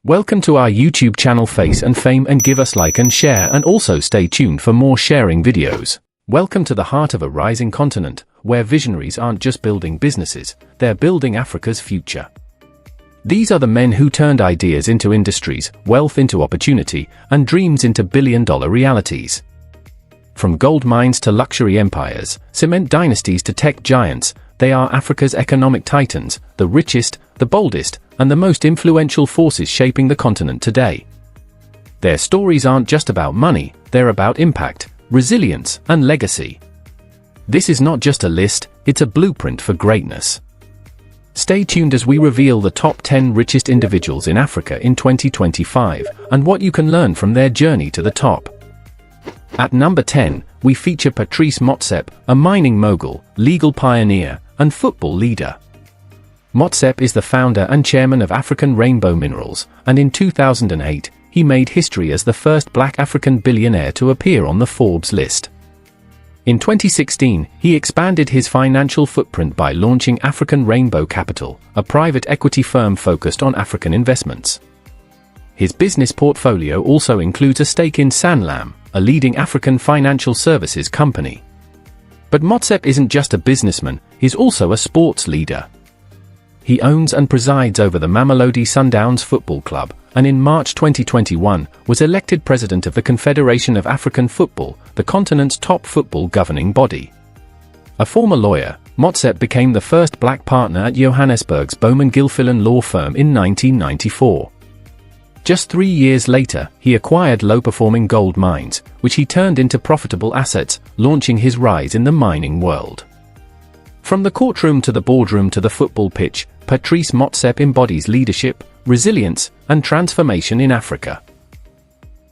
Welcome to our YouTube channel Face and Fame, and give us like and share, and also stay tuned for more sharing videos. Welcome to the heart of a rising continent, where visionaries aren't just building businesses, they're building Africa's future. These are the men who turned ideas into industries, wealth into opportunity, and dreams into billion-dollar realities. From gold mines to luxury empires, cement dynasties to tech giants, they are Africa's economic titans, the richest, the boldest, and the most influential forces shaping the continent today. Their stories aren't just about money, they're about impact, resilience, and legacy. This is not just a list, it's a blueprint for greatness. Stay tuned as we reveal the top 10 richest individuals in Africa in 2025, and what you can learn from their journey to the top. At number 10, we feature Patrice Motsepe, a mining mogul, legal pioneer, and football leader. Motsepe is the founder and chairman of African Rainbow Minerals, and in 2008, he made history as the first black African billionaire to appear on the Forbes list. In 2016, he expanded his financial footprint by launching African Rainbow Capital, a private equity firm focused on African investments. His business portfolio also includes a stake in Sanlam, a leading African financial services company. But Motsepe isn't just a businessman, he's also a sports leader. He owns and presides over the Mamelodi Sundowns Football Club, and in March 2021, was elected president of the Confederation of African Football, the continent's top football governing body. A former lawyer, Motsepe became the first black partner at Johannesburg's Bowman Gilfillan law firm in 1994. Just 3 years later, he acquired low-performing gold mines, which he turned into profitable assets, launching his rise in the mining world. From the courtroom to the boardroom to the football pitch, Patrice Motsepe embodies leadership, resilience, and transformation in Africa.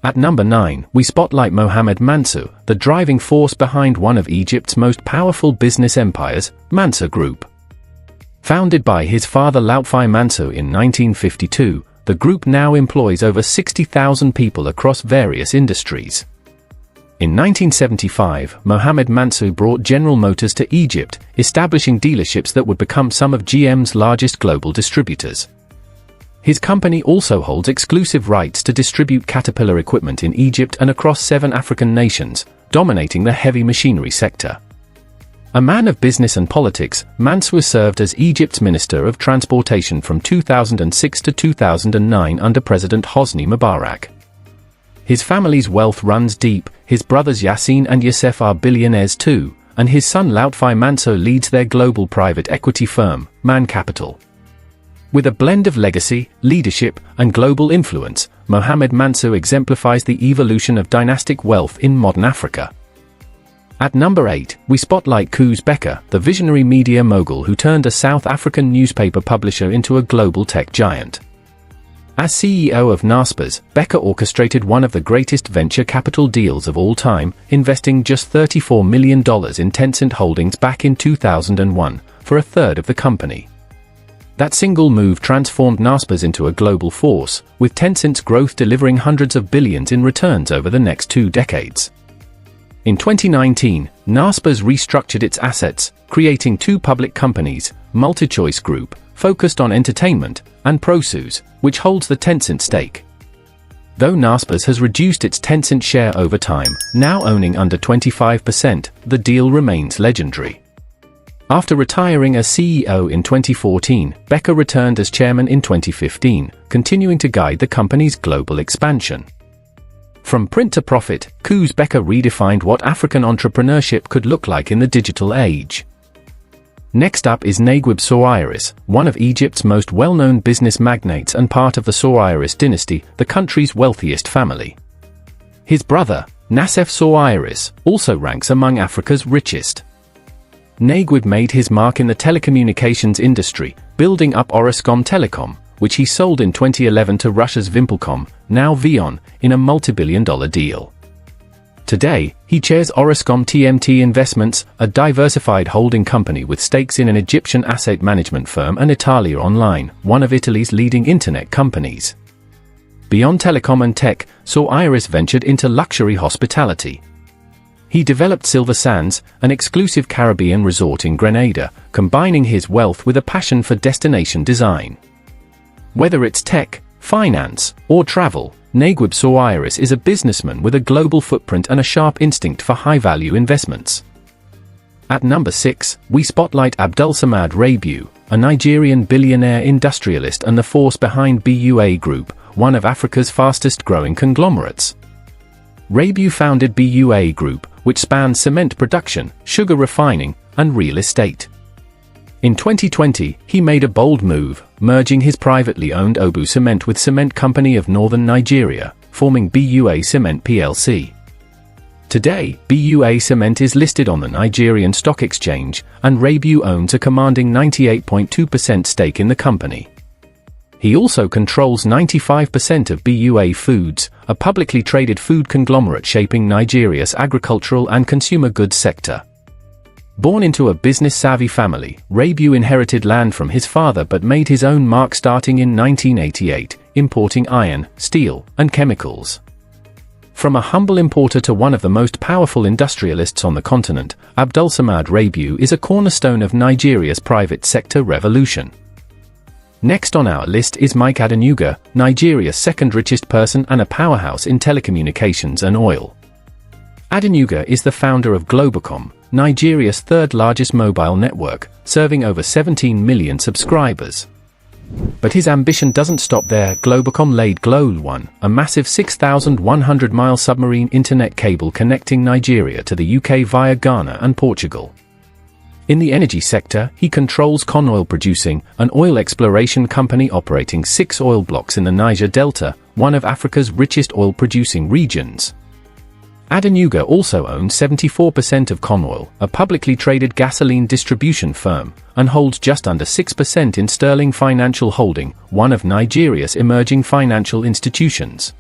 At number 9, we spotlight Mohamed Mansour, the driving force behind one of Egypt's most powerful business empires, Mansour Group. Founded by his father Lautfi Mansour in 1952, the group now employs over 60,000 people across various industries. In 1975, Mohamed Mansour brought General Motors to Egypt, establishing dealerships that would become some of GM's largest global distributors. His company also holds exclusive rights to distribute Caterpillar equipment in Egypt and across 7 African nations, dominating the heavy machinery sector. A man of business and politics, Mansour served as Egypt's Minister of Transportation from 2006 to 2009 under President Hosni Mubarak. His family's wealth runs deep, his brothers Yassine and Youssef are billionaires too, and his son Lautfi Mansour leads their global private equity firm, Man Capital. With a blend of legacy, leadership, and global influence, Mohamed Mansour exemplifies the evolution of dynastic wealth in modern Africa. At number 8, we spotlight Koos Bekker, the visionary media mogul who turned a South African newspaper publisher into a global tech giant. As CEO of Naspers, Bekker orchestrated one of the greatest venture capital deals of all time, investing just $34 million in Tencent Holdings back in 2001, for a third of the company. That single move transformed Naspers into a global force, with Tencent's growth delivering hundreds of billions in returns over the next 2 decades. In 2019, Naspers restructured its assets, creating 2 public companies, MultiChoice Group, focused on entertainment, and Prosus, which holds the Tencent stake. Though Naspers has reduced its Tencent share over time, now owning under 25%, the deal remains legendary. After retiring as CEO in 2014, Bekker returned as chairman in 2015, continuing to guide the company's global expansion. From print to profit, Koos Bekker redefined what African entrepreneurship could look like in the digital age. Next up is Naguib Sawiris, one of Egypt's most well-known business magnates and part of the Sawiris dynasty, the country's wealthiest family. His brother, Nassef Sawiris, also ranks among Africa's richest. Naguib made his mark in the telecommunications industry, building up Orascom Telecom, which he sold in 2011 to Russia's Vimpelcom, now VEON, in a multi-billion-dollar deal. Today, he chairs Orascom TMT Investments, a diversified holding company with stakes in an Egyptian asset management firm and Italia Online, one of Italy's leading internet companies. Beyond telecom and tech, Sawiris ventured into luxury hospitality. He developed Silver Sands, an exclusive Caribbean resort in Grenada, combining his wealth with a passion for destination design. Whether it's tech, finance, or travel, Naguib Sawiris is a businessman with a global footprint and a sharp instinct for high-value investments. At number 6, we spotlight Abdulsamad Rabiu, a Nigerian billionaire industrialist and the force behind BUA Group, one of Africa's fastest-growing conglomerates. Rabiu founded BUA Group, which spans cement production, sugar refining, and real estate. In 2020, he made a bold move, merging his privately owned Obu Cement with Cement Company of Northern Nigeria, forming BUA Cement plc. Today, BUA Cement is listed on the Nigerian Stock Exchange, and Rabiu owns a commanding 98.2% stake in the company. He also controls 95% of BUA Foods, a publicly traded food conglomerate shaping Nigeria's agricultural and consumer goods sector. Born into a business-savvy family, Rabiu inherited land from his father but made his own mark starting in 1988, importing iron, steel, and chemicals. From a humble importer to one of the most powerful industrialists on the continent, Abdulsamad Rabiu is a cornerstone of Nigeria's private sector revolution. Next on our list is Mike Adenuga, Nigeria's second richest person and a powerhouse in telecommunications and oil. Adenuga is the founder of Globacom, Nigeria's third-largest mobile network, serving over 17 million subscribers. But his ambition doesn't stop there. Globacom laid Glo1, a massive 6,100-mile submarine internet cable connecting Nigeria to the UK via Ghana and Portugal. In the energy sector, he controls Conoil Producing, an oil exploration company operating 6 oil blocks in the Niger Delta, one of Africa's richest oil-producing regions. Adenuga also owns 74% of Conoil, a publicly traded gasoline distribution firm, and holds just under 6% in Sterling Financial Holding, one of Nigeria's emerging financial institutions.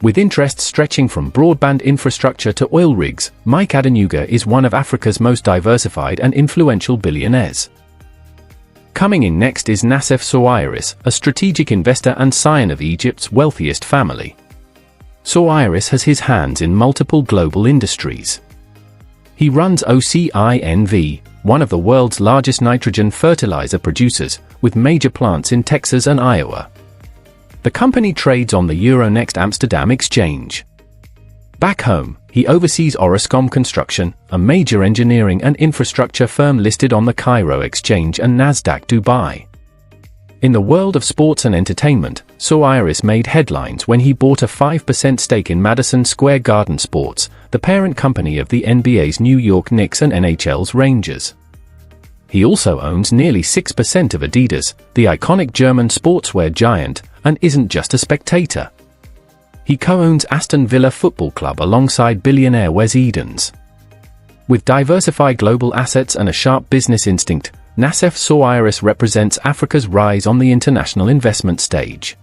With interests stretching from broadband infrastructure to oil rigs, Mike Adenuga is one of Africa's most diversified and influential billionaires. Coming in next is Nassef Sawiris, a strategic investor and scion of Egypt's wealthiest family. Sawiris has his hands in multiple global industries. He runs OCINV, one of the world's largest nitrogen fertilizer producers, with major plants in Texas and Iowa. The company trades on the Euronext Amsterdam exchange. Back home, he oversees Orascom Construction, a major engineering and infrastructure firm listed on the Cairo Exchange and Nasdaq Dubai. In the world of sports and entertainment, Sawiris made headlines when he bought a 5% stake in Madison Square Garden Sports, the parent company of the NBA's New York Knicks and NHL's Rangers. He also owns nearly 6% of Adidas, the iconic German sportswear giant, and isn't just a spectator. He co-owns Aston Villa Football Club alongside billionaire Wes Edens. With diversified global assets and a sharp business instinct, Nassef Sawiris represents Africa's rise on the international investment stage.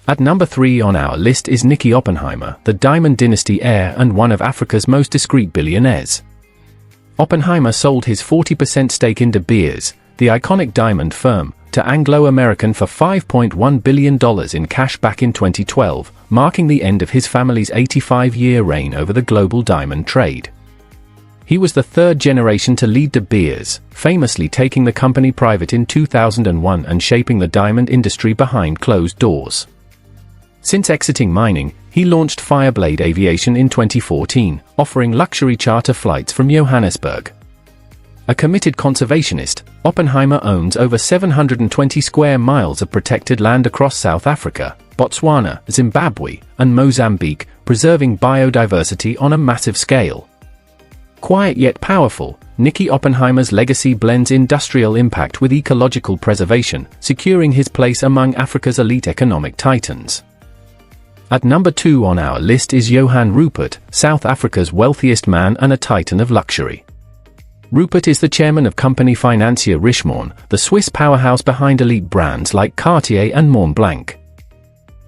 At number 3 on our list is Nicky Oppenheimer, the Diamond Dynasty heir and one of Africa's most discreet billionaires. Oppenheimer sold his 40% stake in De Beers, the iconic diamond firm, to Anglo American for $5.1 billion in cash back in 2012, marking the end of his family's 85-year reign over the global diamond trade. He was the third generation to lead De Beers, famously taking the company private in 2001 and shaping the diamond industry behind closed doors. Since exiting mining, he launched Fireblade Aviation in 2014, offering luxury charter flights from Johannesburg. A committed conservationist, Oppenheimer owns over 720 square miles of protected land across South Africa, Botswana, Zimbabwe, and Mozambique, preserving biodiversity on a massive scale. Quiet yet powerful, Nicky Oppenheimer's legacy blends industrial impact with ecological preservation, securing his place among Africa's elite economic titans. At number 2 on our list is Johan Rupert, South Africa's wealthiest man and a titan of luxury. Rupert is the chairman of company financier Richemont, the Swiss powerhouse behind elite brands like Cartier and Montblanc.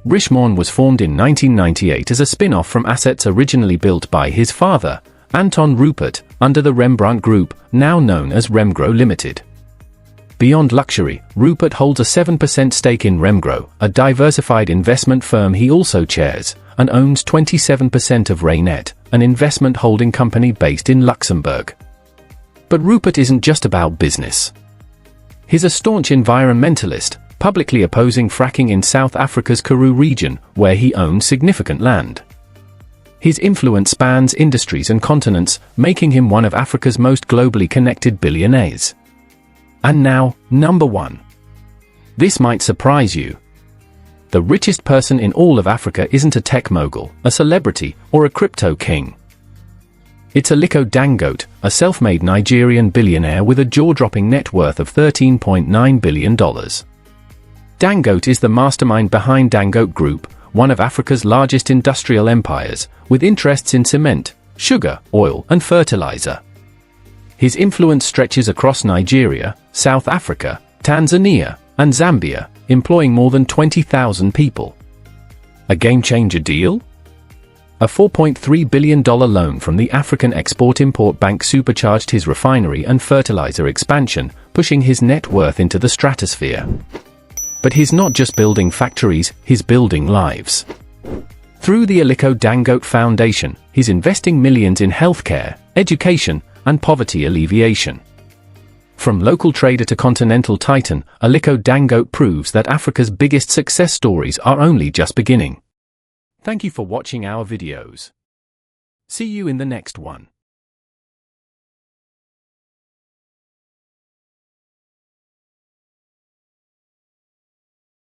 Richemont was formed in 1998 as a spin-off from assets originally built by his father, Anton Rupert, under the Rembrandt Group, now known as Remgro Limited. Beyond luxury, Rupert holds a 7% stake in Remgro, a diversified investment firm he also chairs, and owns 27% of Raynet, an investment holding company based in Luxembourg. But Rupert isn't just about business. He's a staunch environmentalist, publicly opposing fracking in South Africa's Karoo region, where he owned significant land. His influence spans industries and continents, making him one of Africa's most globally connected billionaires. And now, number 1. This might surprise you. The richest person in all of Africa isn't a tech mogul, a celebrity, or a crypto king. It's Aliko Dangote, a self-made Nigerian billionaire with a jaw-dropping net worth of $13.9 billion. Dangote is the mastermind behind Dangote Group, one of Africa's largest industrial empires, with interests in cement, sugar, oil, and fertilizer. His influence stretches across Nigeria, South Africa, Tanzania, and Zambia, employing more than 20,000 people. A game-changer deal? A $4.3 billion loan from the African Export-Import Bank supercharged his refinery and fertilizer expansion, pushing his net worth into the stratosphere. But he's not just building factories, he's building lives. Through the Aliko Dangote Foundation, he's investing millions in healthcare, education, and poverty alleviation. From local trader to continental titan, Aliko Dangote proves that Africa's biggest success stories are only just beginning. Thank you for watching our videos. See you in the next one.